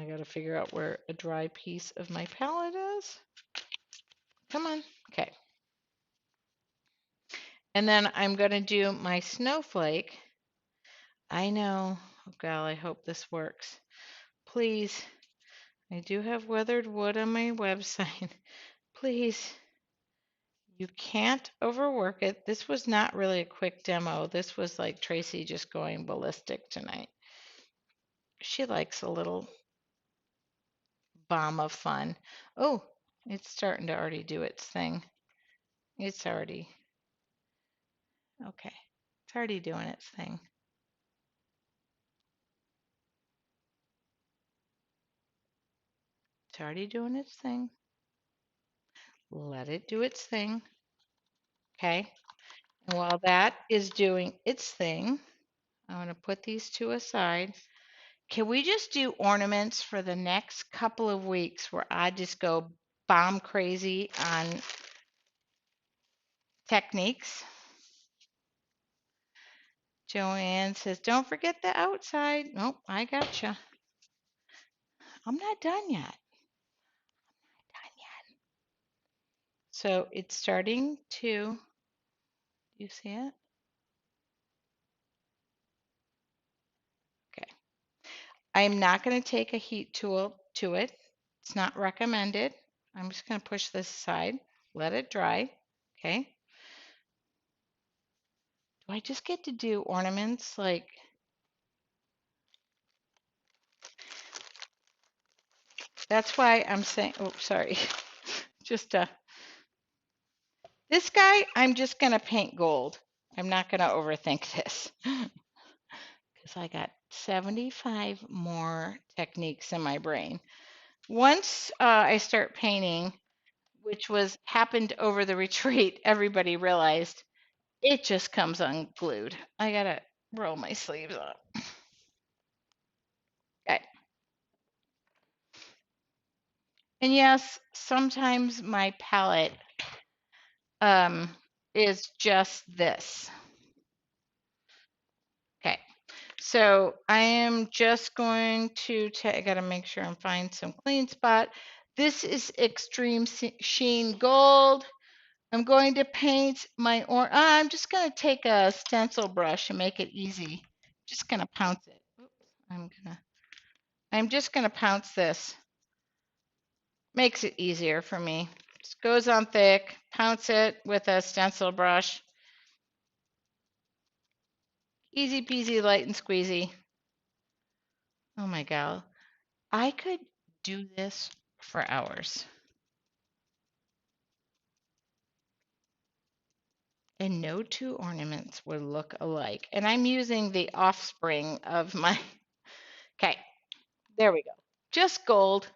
I got to figure out where a dry piece of my palette is. Come on. Okay. And then I'm going to do my snowflake. I know. Oh, gal, I hope this works. Please. I do have weathered wood on my website. Please. You can't overwork it. This was not really a quick demo. This was like Tracy just going ballistic tonight. She likes a little bomb of fun. Oh, it's starting to already do its thing. It's already, okay. It's already doing its thing. It's already doing its thing. Let it do its thing. Okay. And while that is doing its thing, I'm going to put these two aside. Can we just do ornaments for the next couple of weeks where I just go bomb crazy on techniques? Joanne says, don't forget the outside. Nope, I gotcha. I'm not done yet. Done yet. So it's starting to, you see it? Okay. I'm not going to take a heat tool to it. It's not recommended. I'm just going to push this aside, let it dry. Okay. Do I just get to do ornaments? Like, that's why I'm saying, oh, sorry. Just this guy, I'm just going to paint gold. I'm not going to overthink this because I got 75 more techniques in my brain. Once I start painting, which was happened over the retreat, everybody realized it just comes unglued. I gotta roll my sleeves up. Okay. And yes, sometimes my palette um, is just this. Okay. So I am just going to I gotta make sure I'm find some clean spot. This is Extreme Sheen Gold. I'm going to paint my I'm just going to take a stencil brush and make it easy. Just going to pounce it. Oops, I'm just going to pounce this. Makes it easier for me. Just goes on thick, pounce it with a stencil brush. Easy peasy, light and squeezy. Oh my God. I could do this for hours. And no two ornaments would look alike. And I'm using the offspring of my. Okay, there we go. Just gold.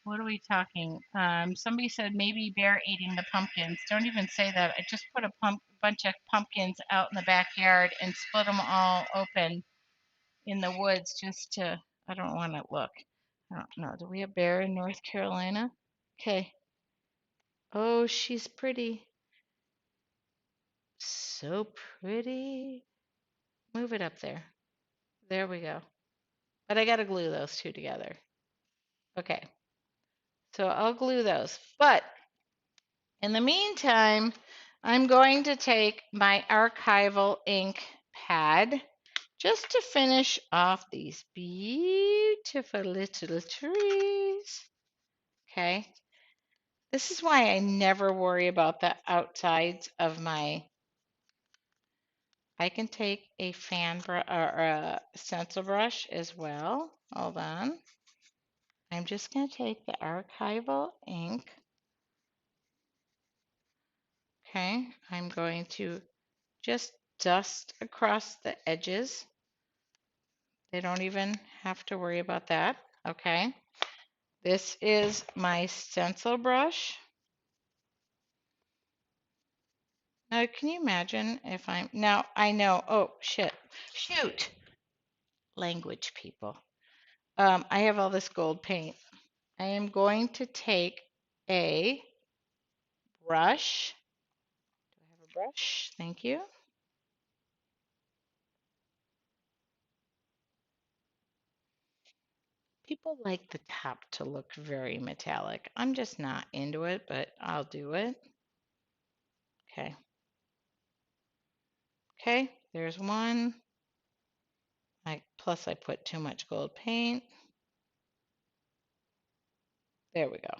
What are we talking? Somebody said maybe bear eating the pumpkins. Don't even say that. I just put a bunch of pumpkins out in the backyard and split them all open in the woods just to. I don't want to look. I don't know. Do we have bear in North Carolina? Okay. Oh, she's pretty. So pretty. Move it up there. There we go. But I got to glue those two together. Okay. So I'll glue those. But in the meantime, I'm going to take my archival ink pad just to finish off these beautiful little trees. Okay. This is why I never worry about the outsides of my. I can take a fan or a stencil brush as well. Hold on. I'm just going to take the archival ink. Okay. I'm going to just dust across the edges. They don't even have to worry about that. Okay. This is my stencil brush. Now, can you imagine if I'm now I know, oh shit. Shoot. Language people. I have all this gold paint. I am going to take a brush. Do I have a brush? Thank you. People like the top to look very metallic. I'm just not into it, but I'll do it. Okay. Okay, there's one. Plus I put too much gold paint. There we go.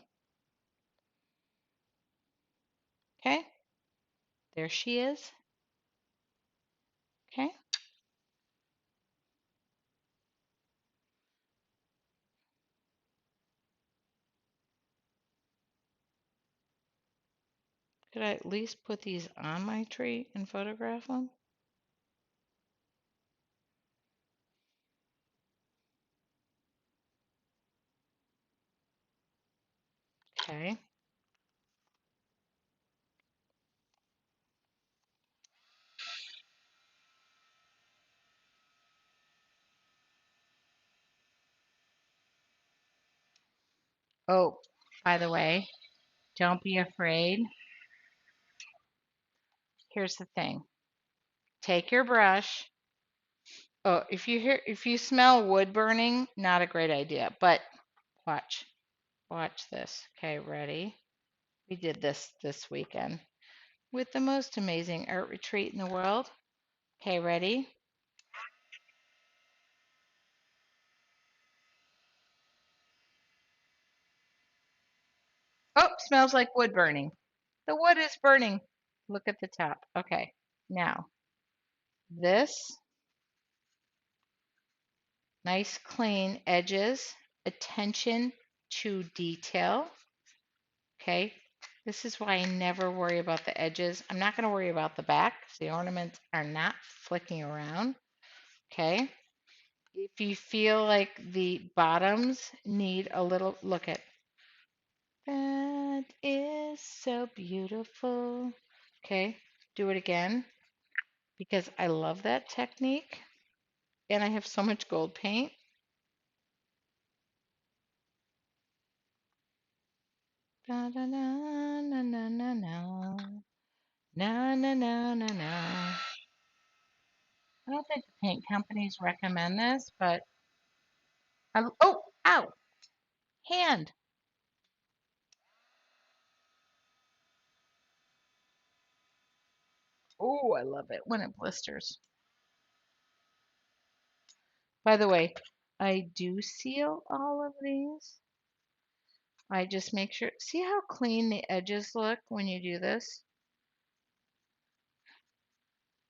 Okay, there she is. Okay, could I at least put these on my tree and photograph them? Okay. Oh, by the way, don't be afraid. Here's the thing. Take your brush. Oh, if you smell wood burning, not a great idea, but watch. Watch this. Okay, ready? We did this weekend with the most amazing art retreat in the world. Okay, ready? Oh, smells like wood burning. The wood is burning. Look at the top. Okay, now this nice clean edges, attention to detail. Okay, this is why I never worry about the edges. I'm not going to worry about the back because the ornaments are not flicking around. Okay, if you feel like the bottoms need a little, look at that is so beautiful. Okay, do it again because I love that technique and I have so much gold paint. Da, da, na, na, na, na, na. Na, na, na, na, na. I don't think the paint companies recommend this, but oh, ow, hand. Oh, I love it when it blisters. By the way, I do seal all of these. I just make sure, see how clean the edges look when you do this?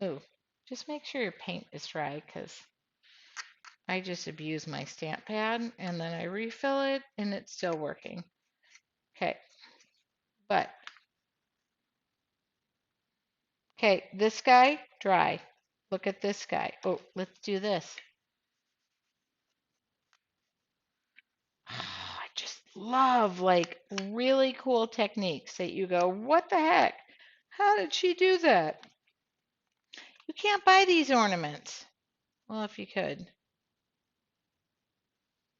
Oh, just make sure your paint is dry because I just abuse my stamp pad and then I refill it and it's still working. Okay, but, okay, this guy, dry. Look at this guy. Oh, let's do this. I just love like really cool techniques that you go, what the heck? How did she do that? You can't buy these ornaments. Well, if you could.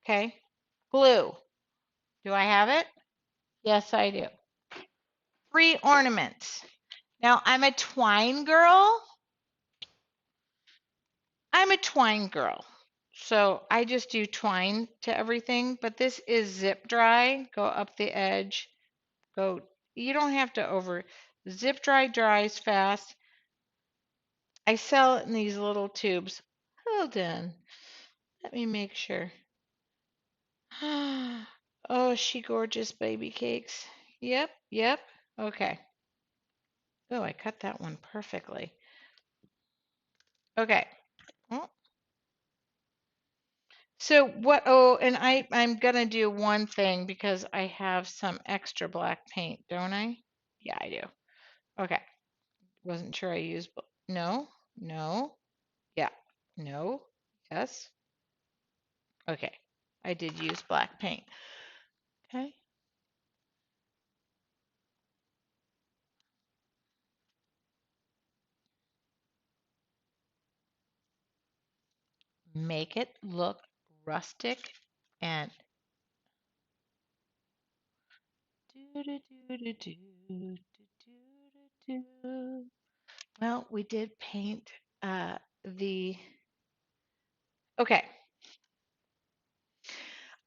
Okay. Glue. Do I have it? Yes, I do. 3 ornaments. Now, I'm a twine girl. So I just do twine to everything, but this is zip dry. Go up the edge. Go. You don't have to zip dry dries fast. I sell it in these little tubes. Hold on. Let me make sure. Oh, she gorgeous baby cakes. Yep, yep. Okay. Oh, I cut that one perfectly. Okay. Oh. So what, oh, and I'm gonna do one thing because I have some extra black paint, don't I? Yeah, I do. Okay. Wasn't sure I used, no, no, yeah, no, yes. Okay. I did use black paint. Okay. Make it look rustic and do do do do do do do do. Well, we did paint the okay.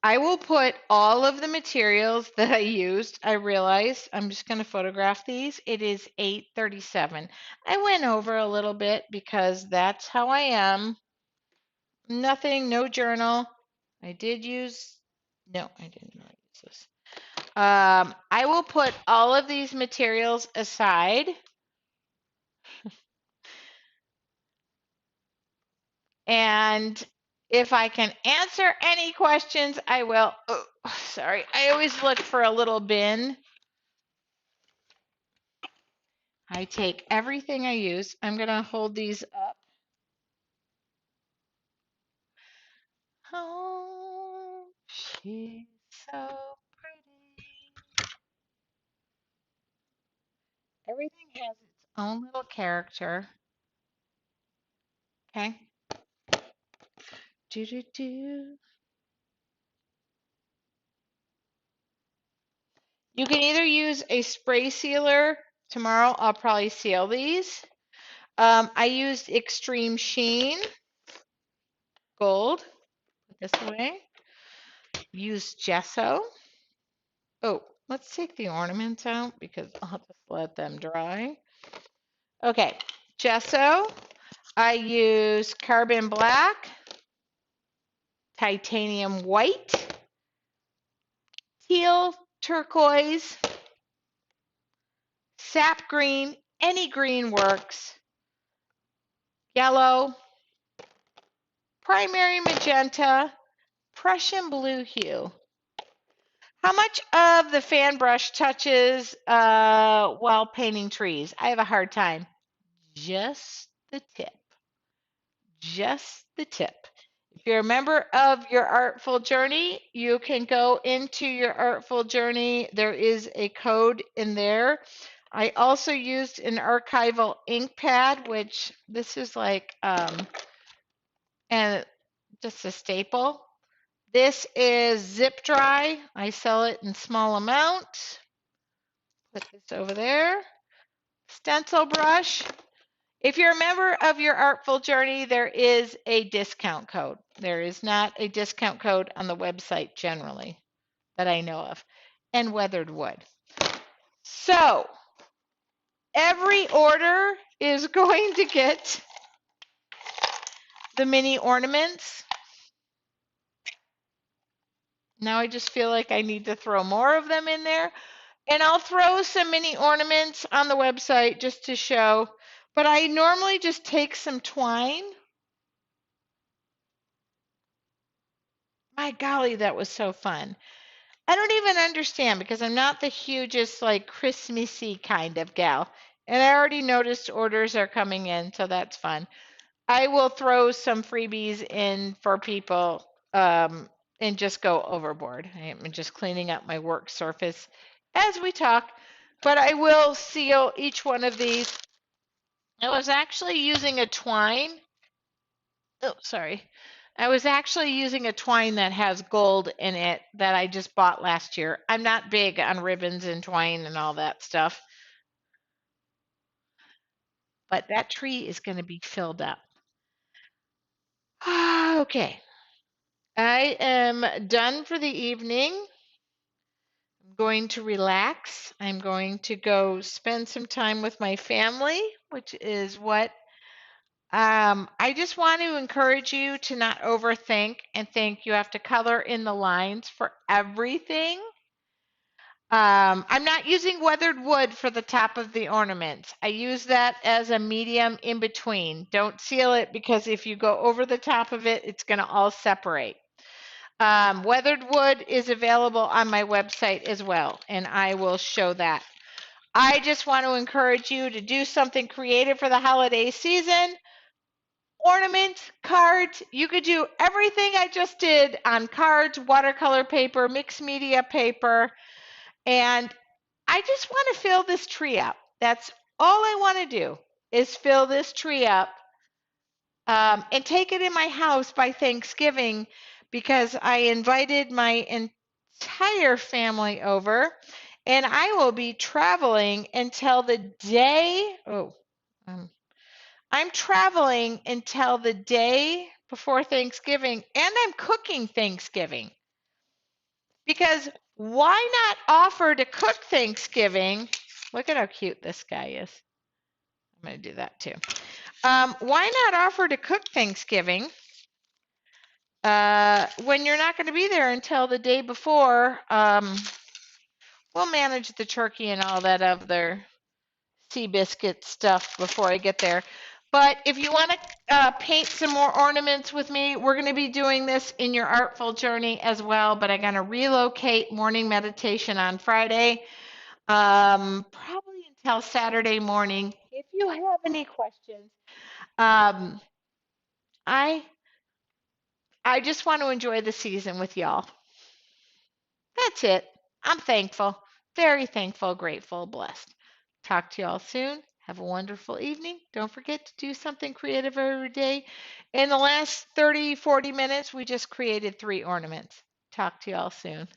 I will put all of the materials that I used. I realized I'm just going to photograph these. It is 8:37. I went over a little bit because that's how I am. Nothing, no journal. I did use, no, I didn't use this. I will put all of these materials aside and if I can answer any questions, I will. Oh, sorry. I always look for a little bin. I take everything I use. I'm going to hold these up. Oh, she's so pretty. Everything has its own little character. Okay. Do do do. You can either use a spray sealer. Tomorrow I'll probably seal these. I used Extreme Sheen Gold. Put this away. Use gesso. Oh, let's take the ornaments out because I'll just let them dry. Okay, gesso. I use carbon black, titanium white, teal turquoise, sap green, any green works, yellow, primary magenta, Prussian blue hue. How much of the fan brush touches while painting trees? I have a hard time. Just the tip. Just the tip. If you're a member of your Artful Journey, you can go into your Artful Journey. There is a code in there. I also used an archival ink pad, which this is like and just a staple. This is zip dry. I sell it in small amounts. Put this over there. Stencil brush. If you're a member of your Artful Journey, there is a discount code. There is not a discount code on the website generally that I know of. And weathered wood. So every order is going to get the mini ornaments. Now I just feel like I need to throw more of them in there. And I'll throw some mini ornaments on the website just to show. But I normally just take some twine. My golly, that was so fun. I don't even understand because I'm not the hugest, like, Christmassy kind of gal. And I already noticed orders are coming in, so that's fun. I will throw some freebies in for people and just go overboard. I'm just cleaning up my work surface as we talk, but I will seal each one of these. I was actually using a twine. Oh, sorry. I was actually using a twine that has gold in it that I just bought last year. I'm not big on ribbons and twine and all that stuff, but that tree is going to be filled up. Okay. I am done for the evening. I'm going to relax. I'm going to go spend some time with my family, which is what I just want to encourage you to not overthink and think you have to color in the lines for everything. I'm not using weathered wood for the top of the ornaments. I use that as a medium in between. Don't seal it because if you go over the top of it, it's going to all separate. Weathered wood is available on my website as well, and I will show that. I just want to encourage you to do something creative for the holiday season. Ornaments, cards, you could do everything I just did on cards, watercolor paper, mixed media paper, and I just want to fill this tree up. That's all I want to do is fill this tree up and take it in my house by Thanksgiving because I invited my entire family over and I will be traveling until the day. I'm traveling until the day before Thanksgiving and I'm cooking Thanksgiving because why not offer to cook Thanksgiving? Look at how cute this guy is. I'm going to do that too. Why not offer to cook Thanksgiving when you're not going to be there until the day before? We'll manage the turkey and all that other Seabiscuit stuff before I get there. But if you want to paint some more ornaments with me, we're going to be doing this in your Artful Journey as well. But I'm going to relocate morning meditation on Friday, probably until Saturday morning. If you have any questions, um, I I just want to enjoy the season with y'all. That's it. I'm thankful, very thankful, grateful, blessed. Talk to y'all soon. Have a wonderful evening. Don't forget to do something creative every day. In the last 30, 40 minutes, we just created 3 ornaments. Talk to y'all soon.